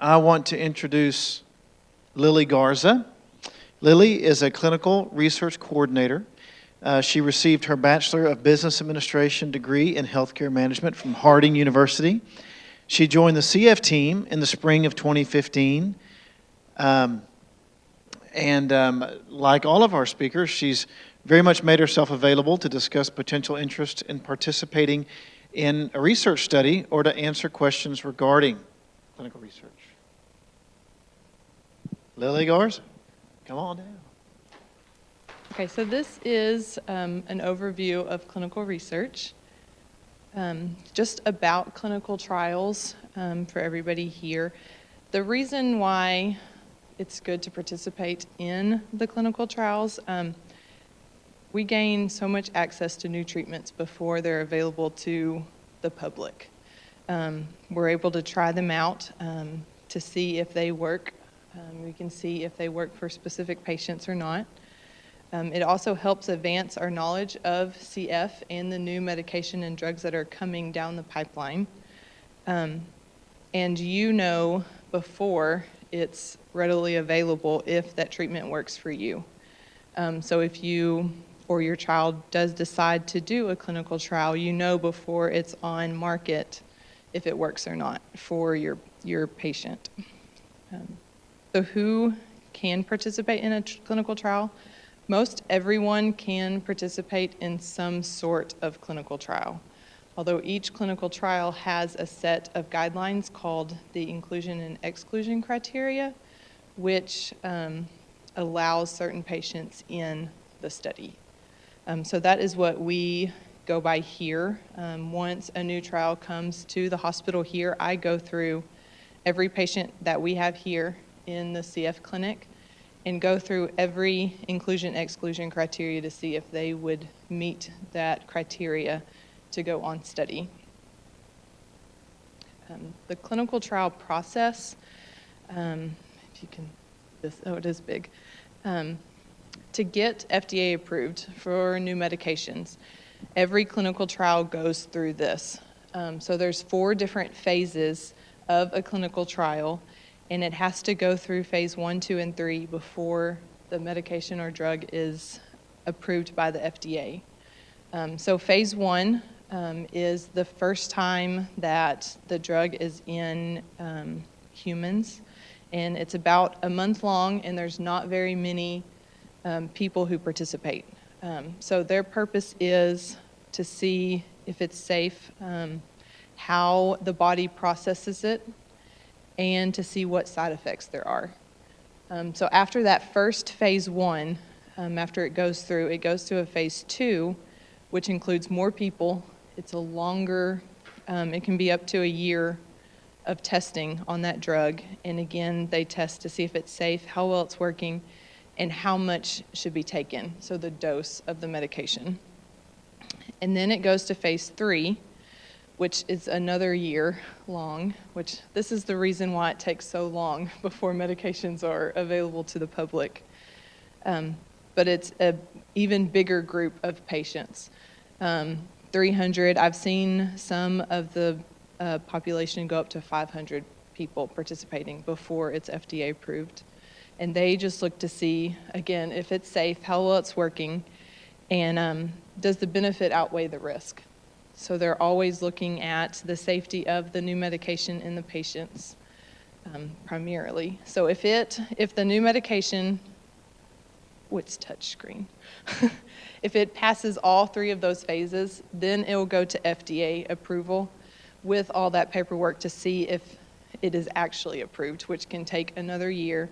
I want to introduce Lily Garza. Lily is a clinical research coordinator. She received her Bachelor of Business Administration degree in Healthcare Management from Harding University. She joined the CF team in the spring of 2015. Like all of our speakers, she's very much made herself available to discuss potential interest in participating in a research study or to answer questions regarding clinical research. Lily Garza, come on down. Okay, so this is an overview of clinical research, just about clinical trials for everybody here. The reason why it's good to participate in the clinical trials, we gain so much access to new treatments before they're available to the public. We're able to try them out to see if they work. We can see if they work for specific patients or not. It also helps advance our knowledge of CF and the new medication and drugs that are coming down the pipeline. And you know before it's readily available if that treatment works for you. So if you or your child does decide to do a clinical trial, you know before it's on market if it works or not for your patient. So who can participate in a clinical trial? Most everyone can participate in some sort of clinical trial, although each clinical trial has a set of guidelines called the inclusion and exclusion criteria, which allows certain patients in the study. So that is what we go by here. Once a new trial comes to the hospital here, I go through every patient that we have here in the CF clinic and go through every inclusion-exclusion criteria to see if they would meet that criteria to go on study. The clinical trial process, if you can, it is big. To get FDA approved for new medications, every clinical trial goes through this. So there's 4 different phases of a clinical trial, and it has to go through phase 1, 2, and 3 before the medication or drug is approved by the FDA. So phase 1 is the first time that the drug is in humans, and it's about a month long, and there's not very many people who participate. So their purpose is to see if it's safe, how the body processes it, and to see what side effects there are. So after that first phase 1, after it goes through a phase 2, which includes more people. It's a longer, it can be up to a year of testing on that drug. And again, they test to see if it's safe, how well it's working, and how much should be taken, so the dose of the medication. And then it goes to phase 3, which is another year long, which this is the reason why it takes so long before medications are available to the public. But it's an even bigger group of patients. 300, I've seen some of the population go up to 500 people participating before it's FDA approved. And they just look to see, again, if it's safe, how well it's working, and does the benefit outweigh the risk? So they're always looking at the safety of the new medication in the patients, primarily. So if the new medication, it's touchscreen, if it passes all 3 of those phases, then it will go to FDA approval with all that paperwork to see if it is actually approved, which can take another year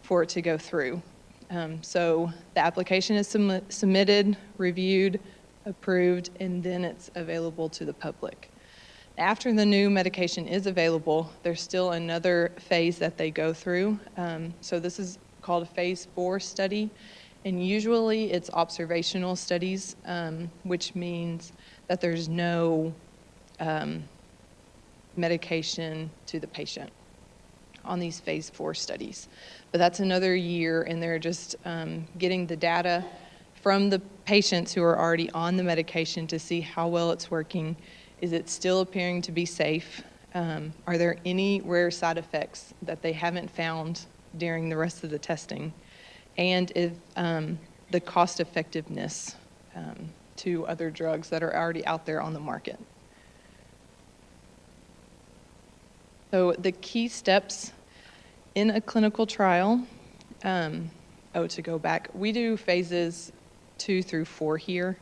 for it to go through. So the application is submitted, reviewed, approved, and then it's available to the public. After the new medication is available, there's still another phase that they go through. So this is called a phase 4 study, and usually it's observational studies, which means that there's no medication to the patient on these phase 4 studies. But that's another year, and they're just getting the data from the patients who are already on the medication to see how well it's working. Is it still appearing to be safe? Are there any rare side effects that they haven't found during the rest of the testing? And if the cost effectiveness to other drugs that are already out there on the market. So the key steps in a clinical trial, to go back, we do phases 2 through 4 here.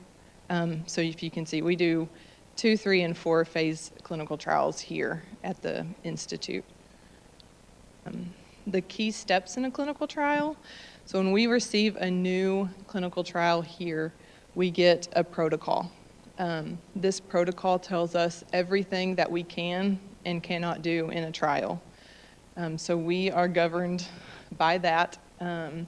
So if you can see, we do 2, 3, and 4 phase clinical trials here at the Institute. The key steps in a clinical trial, so when we receive a new clinical trial here, we get a protocol. This protocol tells us everything that we can and cannot do in a trial. So we are governed by that, and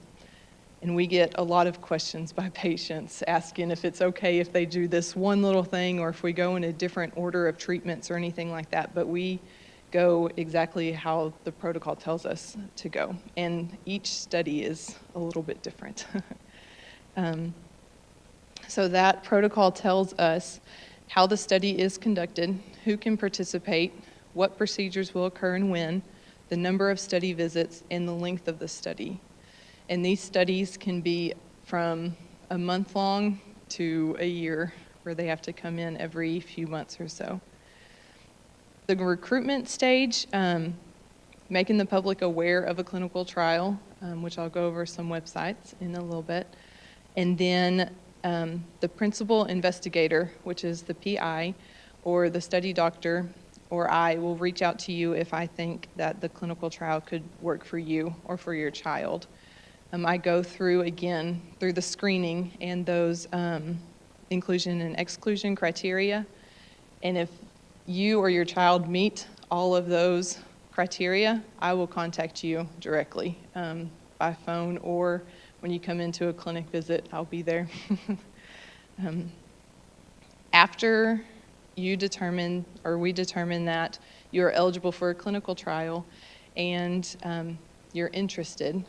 we get a lot of questions by patients asking if it's okay if they do this one little thing or if we go in a different order of treatments or anything like that, but we go exactly how the protocol tells us to go, and each study is a little bit different. So that protocol tells us how the study is conducted, who can participate, what procedures will occur and when, the number of study visits, and the length of the study. And these studies can be from a month long to a year, where they have to come in every few months or so. The recruitment stage, making the public aware of a clinical trial, which I'll go over some websites in a little bit. And then the principal investigator, which is the PI, or the study doctor, or I will reach out to you if I think that the clinical trial could work for you or for your child. I go through, again, through the screening and those inclusion and exclusion criteria. And if you or your child meet all of those criteria, I will contact you directly by phone, or when you come into a clinic visit, I'll be there. After you determine, or we determine that you're eligible for a clinical trial and you're interested,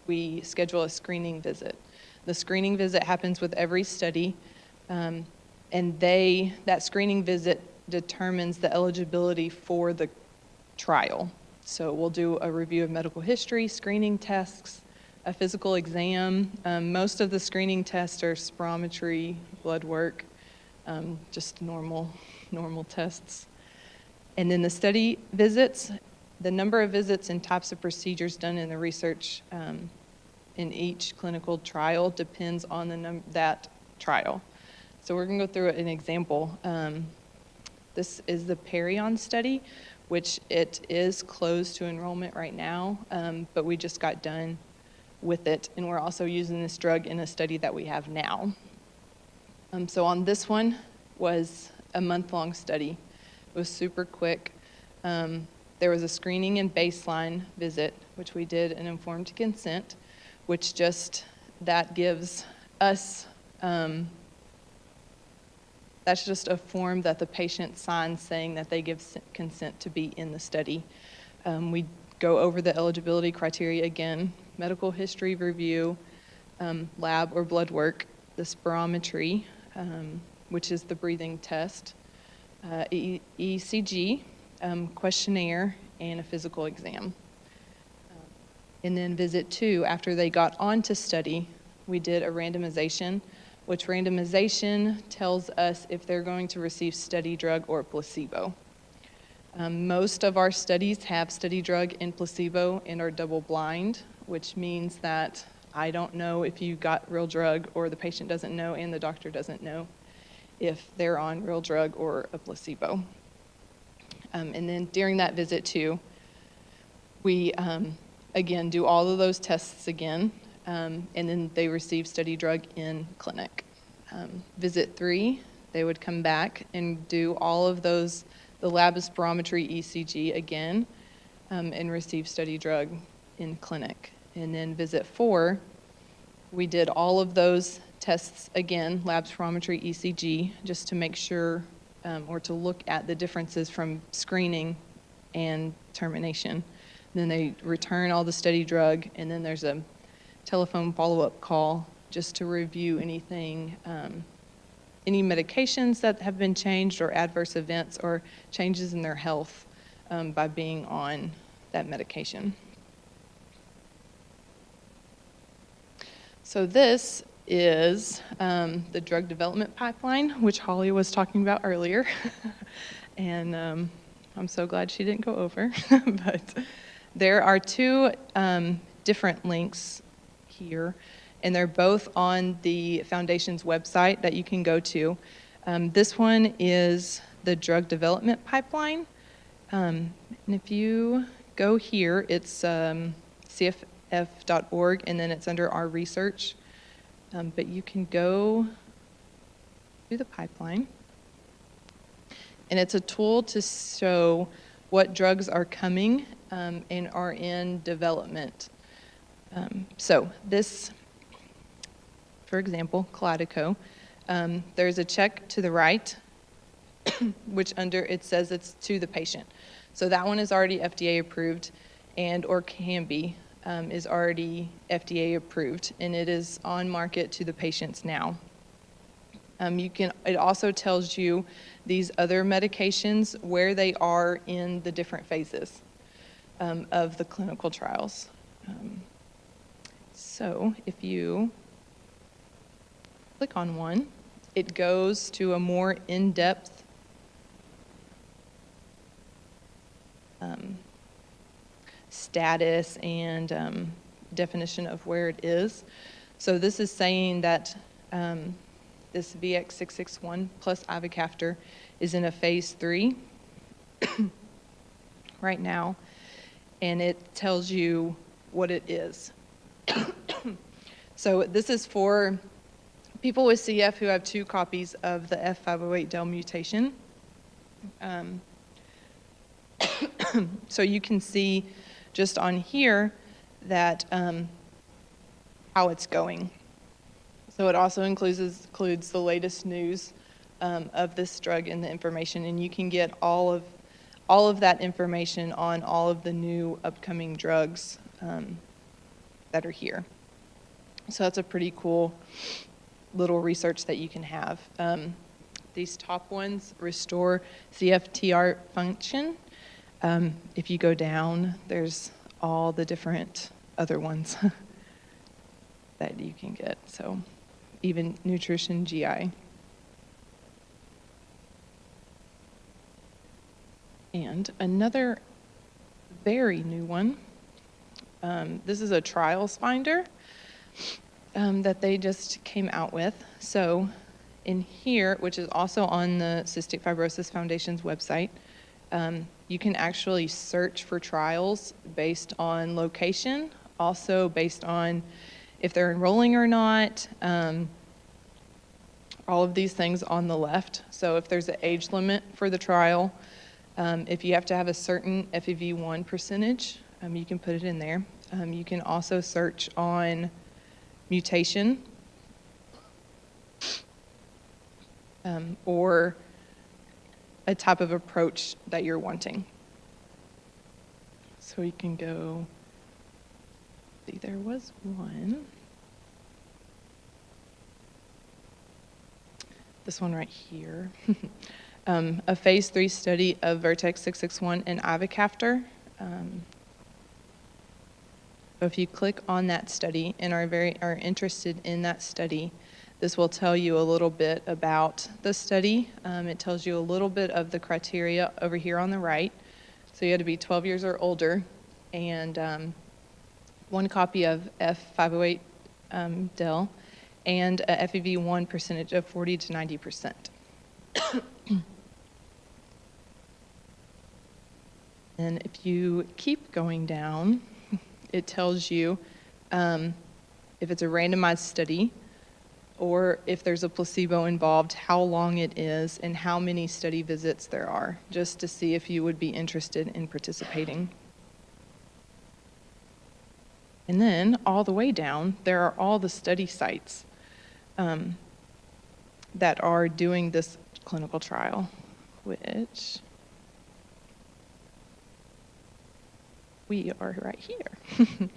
we schedule a screening visit. The screening visit happens with every study, and that screening visit determines the eligibility for the trial. So we'll do a review of medical history, screening tests, a physical exam. Most of the screening tests are spirometry, blood work, just normal tests. And then the study visits, the number of visits and types of procedures done in the research in each clinical trial depends on that trial. So we're going to go through an example. This is the Perion study, which it is closed to enrollment right now, but we just got done with it, and we're also using this drug in a study that we have now. So on this one was a month-long study. It was super quick. There was a screening and baseline visit, which we did an informed consent, which that gives us, that's just a form that the patient signs saying that they give consent to be in the study. We go over the eligibility criteria again, medical history review, lab or blood work, the spirometry, which is the breathing test, ECG, questionnaire, and a physical exam. And then visit 2, after they got onto study, we did a randomization, which randomization tells us if they're going to receive study drug or placebo. Most of our studies have study drug and placebo and are double blind, which means that I don't know if you got real drug, or the patient doesn't know and the doctor doesn't know if they're on real drug or a placebo. And then during that visit 2, we again do all of those tests again, and then they receive study drug in clinic. Visit 3, they would come back and do all of those, the lab spirometry, ECG again, and receive study drug in clinic. And then visit 4, we did all of those tests again, lab spirometry, ECG, just to make sure, or to look at the differences from screening and termination. Then they return all the study drug, and then there's a telephone follow-up call just to review anything any medications that have been changed or adverse events or changes in their health by being on that medication. So this is the drug development pipeline, which Holly was talking about earlier. And I'm so glad she didn't go over. But there are two different links here, and they're both on the foundation's website that you can go to. This one is the drug development pipeline. And if you go here, it's cff.org, and then it's under our research. But you can go to the pipeline. And it's a tool to show what drugs are coming and are in development. So this, for example, Kalydeco, there's a check to the right, which under it says it's to the patient. So that one is already FDA approved, and or can be, is already FDA approved, and it is on market to the patients now. It also tells you these other medications, where they are in the different phases of the clinical trials. So if you click on one, it goes to a more in-depth status and definition of where it is. So this is saying that this VX661 plus Ivacaftor is in a phase 3 right now, and it tells you what it is. So this is for people with CF who have 2 copies of the F508del mutation. So you can see just on here that how it's going. So it also includes the latest news of this drug and the information, and you can get all of that information on all of the new upcoming drugs that are here. So that's a pretty cool little research that you can have. These top ones restore CFTR function. If you go down, there's all the different other ones that you can get. So even nutrition GI. And another very new one, this is a trials finder that they just came out with. So in here, which is also on the Cystic Fibrosis Foundation's website, you can actually search for trials based on location, also based on if they're enrolling or not, all of these things on the left. So if there's an age limit for the trial, if you have to have a certain FEV1 percentage, you can put it in there. You can also search on mutation or a type of approach that you're wanting. So you can go, see, there was one. This one right here. A phase 3 study of Vertex 661 and Ivacaftor. If you click on that study and are interested in that study, this will tell you a little bit about the study. It tells you a little bit of the criteria over here on the right. So you had to be 12 years or older, and 1 copy of F508 del, and a FEV1 percentage of 40 to 90%. And if you keep going down, it tells you if it's a randomized study or if there's a placebo involved, how long it is, and how many study visits there are, just to see if you would be interested in participating. And then all the way down, there are all the study sites that are doing this clinical trial, which we are right here.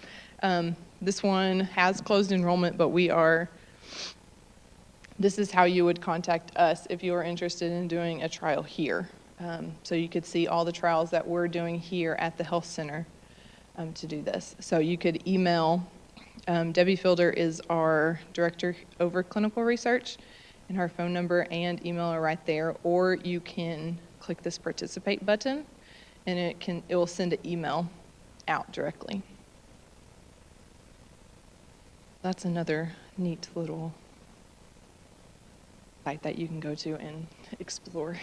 This one has closed enrollment, but we are this is how you would contact us if you were interested in doing a trial here. So you could see all the trials that we're doing here at the health center to do this. So you could email, Debbie Fielder is our director over clinical research, and her phone number and email are right there, or you can click this participate button and it will send an email out directly. That's another neat little site that you can go to and explore.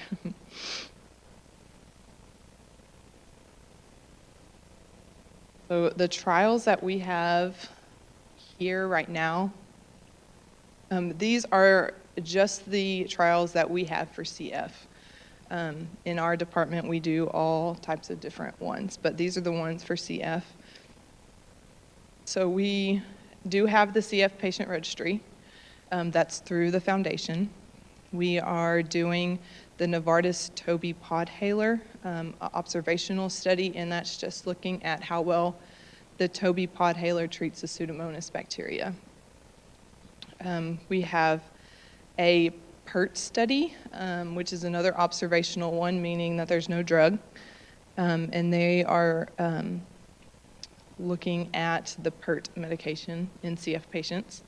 So the trials that we have here right now, these are just the trials that we have for CF. In our department, we do all types of different ones, but these are the ones for CF. So we do have the CF patient registry. That's through the foundation. We are doing the Novartis Toby podhaler observational study, and that's just looking at how well the Toby podhaler treats the Pseudomonas bacteria. We have a PERT study, which is another observational one, meaning that there's no drug, and they are looking at the PERT medication in CF patients.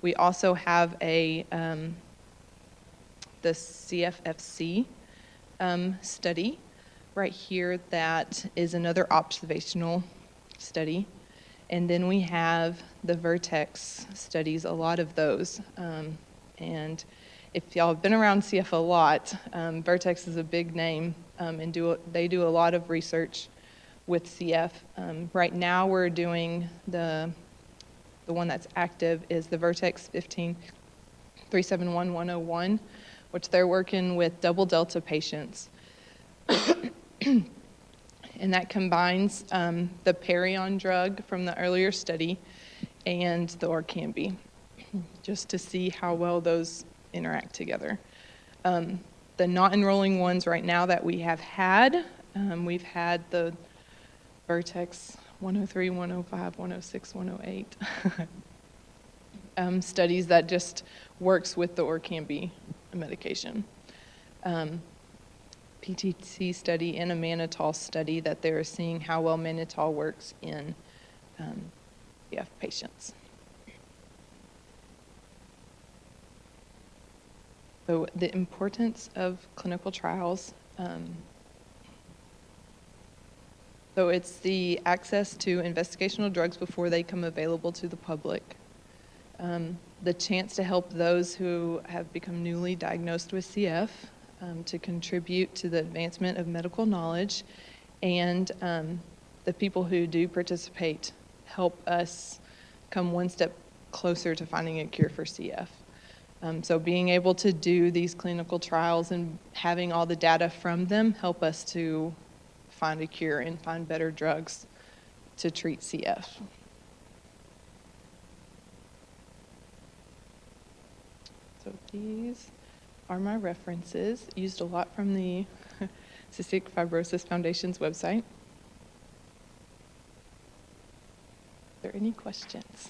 We also have the CFFC study right here that is another observational study. And then we have the Vertex studies, a lot of those. And if y'all have been around CF a lot, Vertex is a big name, and they do a lot of research with CF. Right now we're doing the one that's active is the Vertex 15-371-101, which they're working with double delta patients. And that combines the Perion drug from the earlier study and the Orkambi, just to see how well those interact together. The not enrolling ones right now that we have had, we've had the Vertex 103, 105, 106, 108 studies that just works with the Orkambi medication. PTC study and a mannitol study that they're seeing how well mannitol works in CF patients. So the importance of clinical trials. So it's the access to investigational drugs before they come available to the public. The chance to help those who have become newly diagnosed with CF, to contribute to the advancement of medical knowledge, and the people who do participate help us come one step closer to finding a cure for CF. So being able to do these clinical trials and having all the data from them help us to find a cure and find better drugs to treat CF. So these are my references, used a lot from the Cystic Fibrosis Foundation's website. Are there any questions?